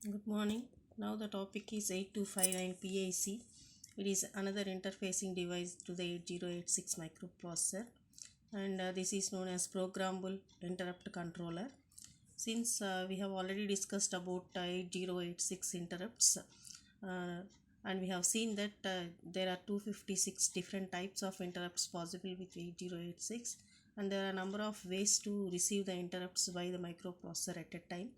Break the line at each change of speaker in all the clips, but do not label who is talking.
Good morning. Now the topic is 8259 PIC. It is another interfacing device to the 8086 microprocessor, and this is known as programmable interrupt controller. Since we have already discussed about 8086 interrupts, and we have seen that there are 256 different types of interrupts possible with 8086, and there are a number of ways to receive the interrupts by the microprocessor at a time.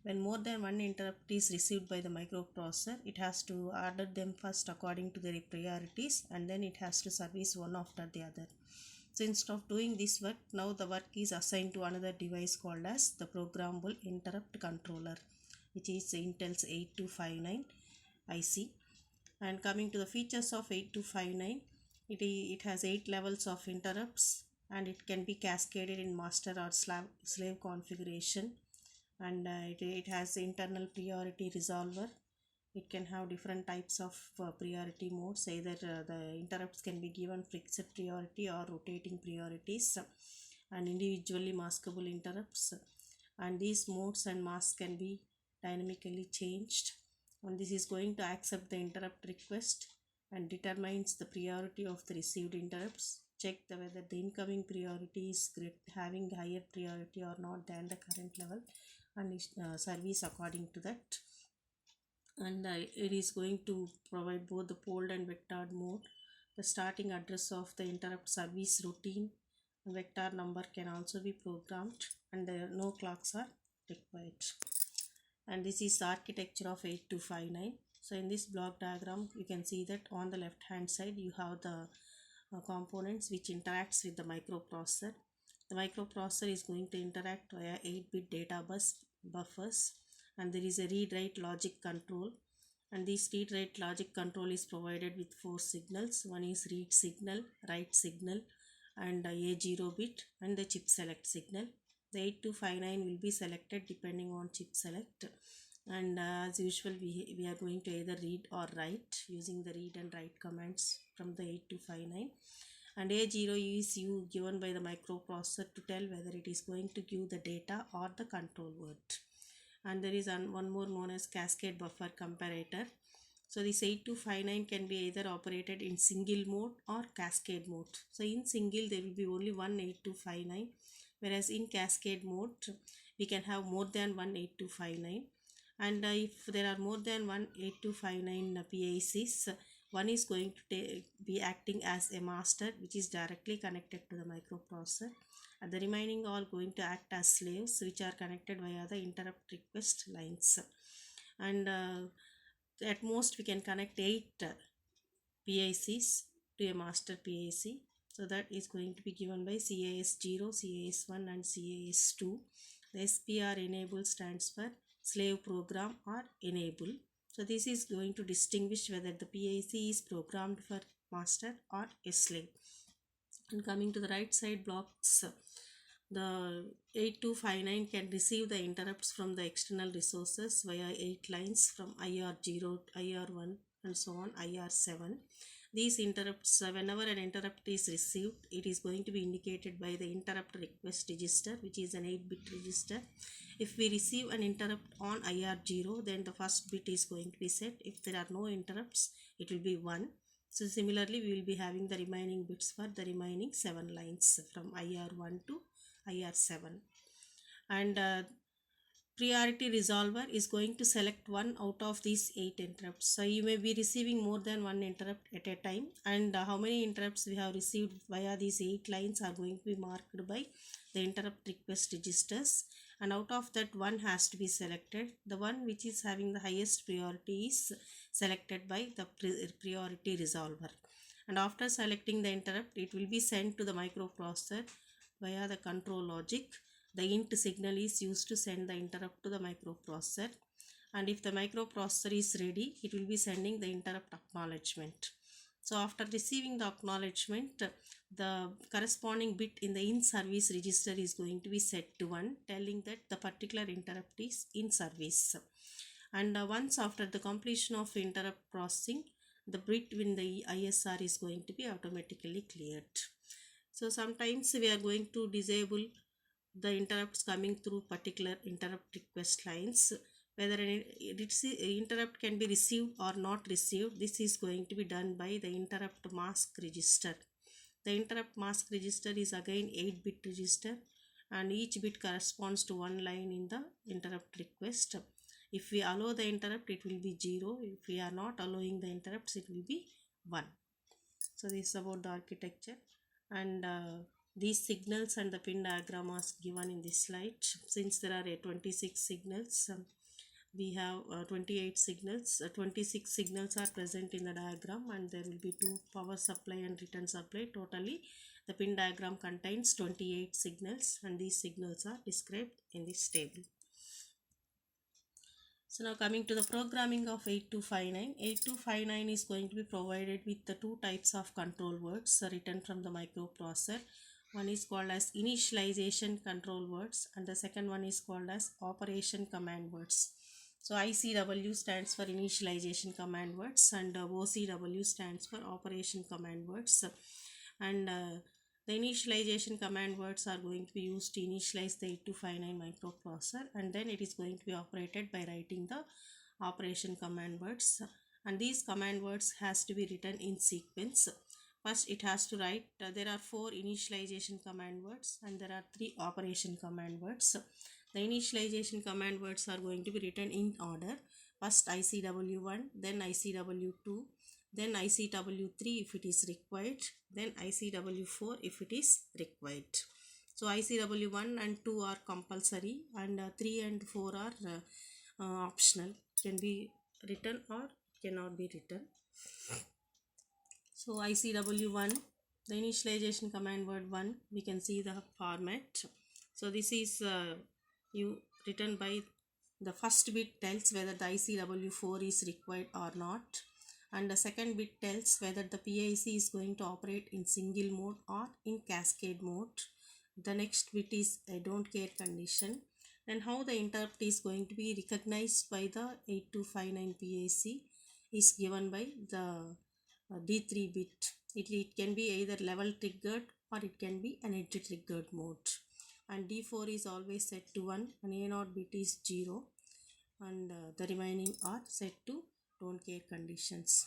When more than one interrupt is received by the microprocessor, it has to order them first according to their priorities, and then it has to service one after the other. So instead of doing this work, now the work is assigned to another device called as the programmable interrupt controller, which is Intel's 8259 IC. And coming to the features of 8259, it has 8 levels of interrupts, and it can be cascaded in master or slave configuration, and it has internal priority resolver. It can have different types of priority modes. Either the interrupts can be given fixed priority or rotating priorities, and individually maskable interrupts, and these modes and masks can be dynamically changed. And this is going to accept the interrupt request and determines the priority of the received interrupts. Check whether the incoming priority is having higher priority or not than the current level, and service according to that. And it is going to provide both the polled and vectored mode. The starting address of the interrupt service routine vector number can also be programmed, and no clocks are required. And this is the architecture of 8259. So in this block diagram, you can see that on the left hand side you have the components which interacts with the microprocessor. The microprocessor is going to interact via 8-bit data bus buffers, and there is a read-write logic control, and this read-write logic control is provided with 4 signals. One is read signal, write signal, and a 0 bit, and the chip select signal. The 8259 will be selected depending on chip select, and as usual we are going to either read or write using the read and write commands from the 8259. And A0 is given by the microprocessor to tell whether it is going to give the data or the control word. And there is one more known as cascade buffer comparator. So this 8259 can be either operated in single mode or cascade mode. So in single there will be only one 8259, whereas in cascade mode we can have more than one 8259. And if there are more than one 8259 PICs, one is going to be acting as a master, which is directly connected to the microprocessor, and the remaining are going to act as slaves, which are connected via the interrupt request lines. And at most we can connect 8 PICs to a master PIC. So that is going to be given by CAS0, CAS1 and CAS2. The SPR enable stands for slave program or enable. So this is going to distinguish whether the PIC is programmed for master or a slave. And coming to the right side blocks, the 8259 can receive the interrupts from the external resources via 8 lines from IR0, IR1 and so on, IR7. These interrupts, whenever an interrupt is received, it is going to be indicated by the interrupt request register, which is an 8-bit register. If we receive an interrupt on IR0, then the first bit is going to be set. If there are no interrupts, it will be 1. So similarly, we will be having the remaining bits for the remaining 7 lines from IR1 to IR7. And priority resolver is going to select one out of these 8 interrupts. So you may be receiving more than one interrupt at a time, and how many interrupts we have received via these 8 lines are going to be marked by the interrupt request registers, and out of that one has to be selected. The one which is having the highest priority is selected by the priority resolver, and after selecting the interrupt, it will be sent to the microprocessor via the control logic. The int signal is used to send the interrupt to the microprocessor, and if the microprocessor is ready, it will be sending the interrupt acknowledgement. So after receiving the acknowledgement, the corresponding bit in the in service register is going to be set to 1, telling that the particular interrupt is in service. And once after the completion of interrupt processing, the bit in the ISR is going to be automatically cleared. So sometimes we are going to disable the interrupts coming through particular interrupt request lines whether an interrupt can be received or not received. This is going to be done by the interrupt mask register. The interrupt mask register is again 8-bit register, and each bit corresponds to one line in the interrupt request. If we allow the interrupt, it will be 0. If we are not allowing the interrupts, it will be 1. So this is about the architecture, and these signals and the pin diagram are given in this slide. Since there are 26 signals, we have 28 signals. 26 signals are present in the diagram, and there will be 2 power supply and return supply. Totally the pin diagram contains 28 signals, and these signals are described in this table. So now coming to the programming of 8259. 8259 is going to be provided with the 2 types of control words written from the microprocessor. One is called as initialization control words, and the second one is called as operation command words. So ICW stands for initialization command words, and OCW stands for operation command words. And the initialization command words are going to be used to initialize the 8259 microprocessor, and then it is going to be operated by writing the operation command words. And these command words has to be written in sequence. First it has to write, there are 4 initialization command words and there are 3 operation command words. The initialization command words are going to be written in order. First ICW1, then ICW2, then ICW3 if it is required, then ICW4 if it is required. So ICW1 and 2 are compulsory, and 3 and 4 are optional, can be written or cannot be written. So ICW1, the initialization command word 1, we can see the format. So this is written by the first bit tells whether the ICW4 is required or not, and the second bit tells whether the PIC is going to operate in single mode or in cascade mode. The next bit is a don't care condition, and how the interrupt is going to be recognized by the 8259 PIC is given by the D3 bit. It can be either level triggered or it can be an edge triggered mode, and D4 is always set to 1 and A0 bit is 0, and the remaining are set to don't care conditions.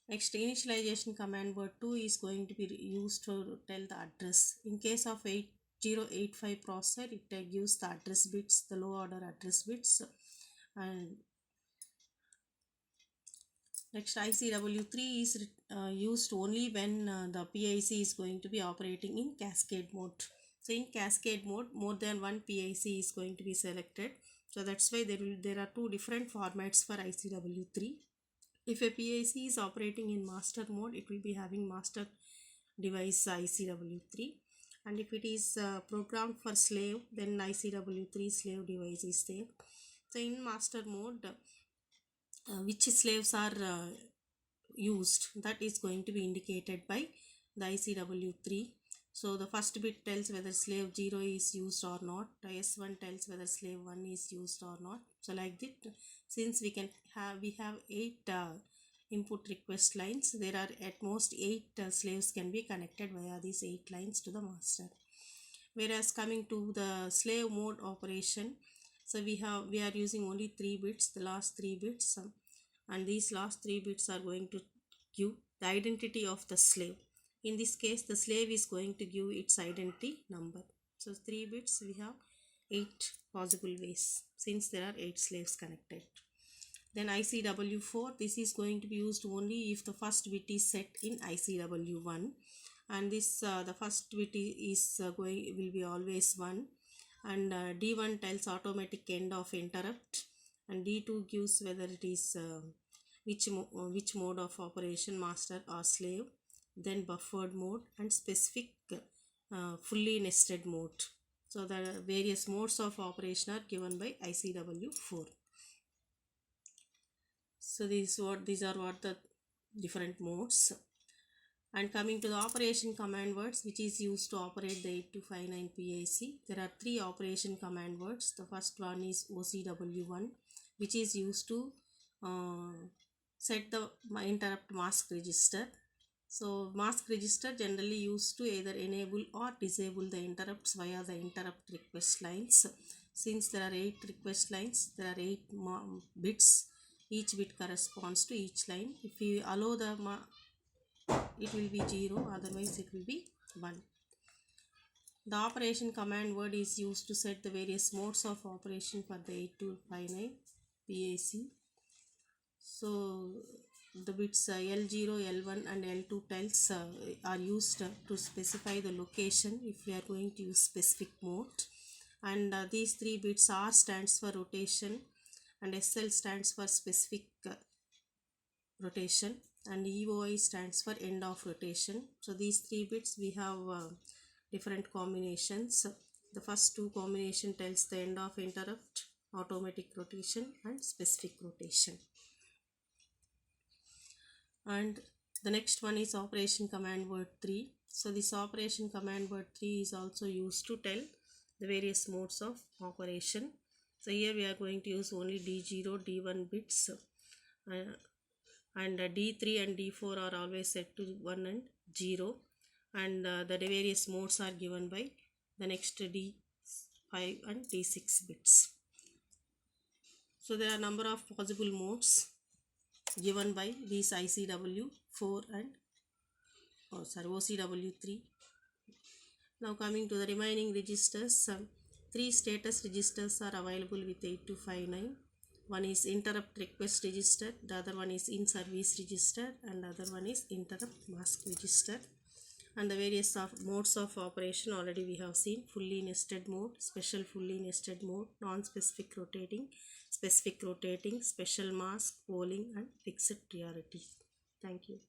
Next, initialization command word 2 is going to be used to tell the address. In case of 8085 processor, it gives the address bits, the low order address bits. And next, ICW3 is used only when the PIC is going to be operating in cascade mode. So in cascade mode, more than one PIC is going to be selected. So that's why there are 2 different formats for ICW3. If a PIC is operating in master mode, it will be having master device ICW3, and if it is programmed for slave, then ICW3 slave device is there. So in master mode, which slaves are used, that is going to be indicated by the ICW3. So the first bit tells whether slave 0 is used or not. S1 tells whether slave 1 is used or not. So like that, since we have 8 input request lines, there are at most 8 slaves can be connected via these 8 lines to the master. Whereas coming to the slave mode operation, so we are using only 3 bits, the last 3 bits, and these last 3 bits are going to give the identity of the slave. In this case, the slave is going to give its identity number. So 3 bits, we have 8 possible ways since there are 8 slaves connected. Then ICW4, this is going to be used only if the first bit is set in ICW1, and this the first bit is will be always 1, and D1 tells automatic end of interrupt, and D2 gives whether it is which mode of operation, master or slave, then buffered mode and specific fully nested mode. So the various modes of operation are given by ICW4. So these are what the different modes. And coming to the operation command words, which is used to operate the 8259 PIC, there are 3 operation command words. The first one is OCW1, which is used to set the interrupt mask register. So mask register generally used to either enable or disable the interrupts via the interrupt request lines. Since there are 8 request lines, there are 8 bits. Each bit corresponds to each line. If you allow the it will be 0, otherwise it will be 1. The operation command word is used to set the various modes of operation for the 8259 PAC. So the bits L0, L1 and L2 tells are used to specify the location if we are going to use specific mode. And these 3 bits, R stands for rotation and SL stands for specific rotation and EOI stands for end of rotation. So these 3 bits we have different combinations. The first 2 combination tells the end of interrupt, automatic rotation and specific rotation. And the next one is operation command word 3. So this operation command word 3 is also used to tell the various modes of operation. So here we are going to use only D0, D1 bits and D3 and D4 are always set to 1 and 0, and the various modes are given by the next D5 and D6 bits. So there are number of possible modes given by these ICW4 and OCW3. Now coming to the remaining registers, 3 status registers are available with 8259. One is interrupt request register, the other one is in service register, and the other one is interrupt mask register. And the various modes of operation already we have seen: fully nested mode, special fully nested mode, non-specific rotating, specific rotating, special mask, polling and fixed priority. Thank you.